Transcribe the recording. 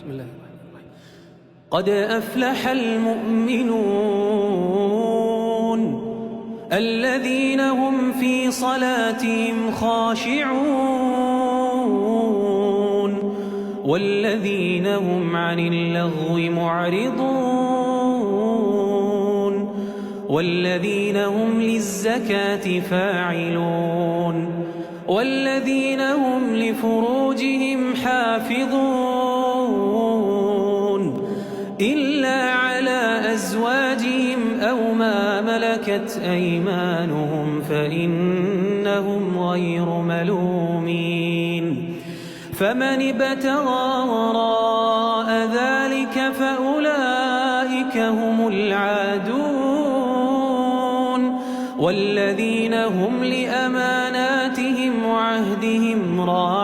بسم الله الرحمن الرحيم. قد أفلح المؤمنون الذين هم في صلاتهم خاشعون والذين هم عن اللغو معرضون والذين هم للزكاة فاعلون والذين هم لفروجهم حافظون إلا على أزواجهم أو ما ملكت أيمانهم فإنهم غير ملومين فمن ابتغى وراء ذلك فأولئك هم العادون والذين هم لأماناتهم وعهدهم راعون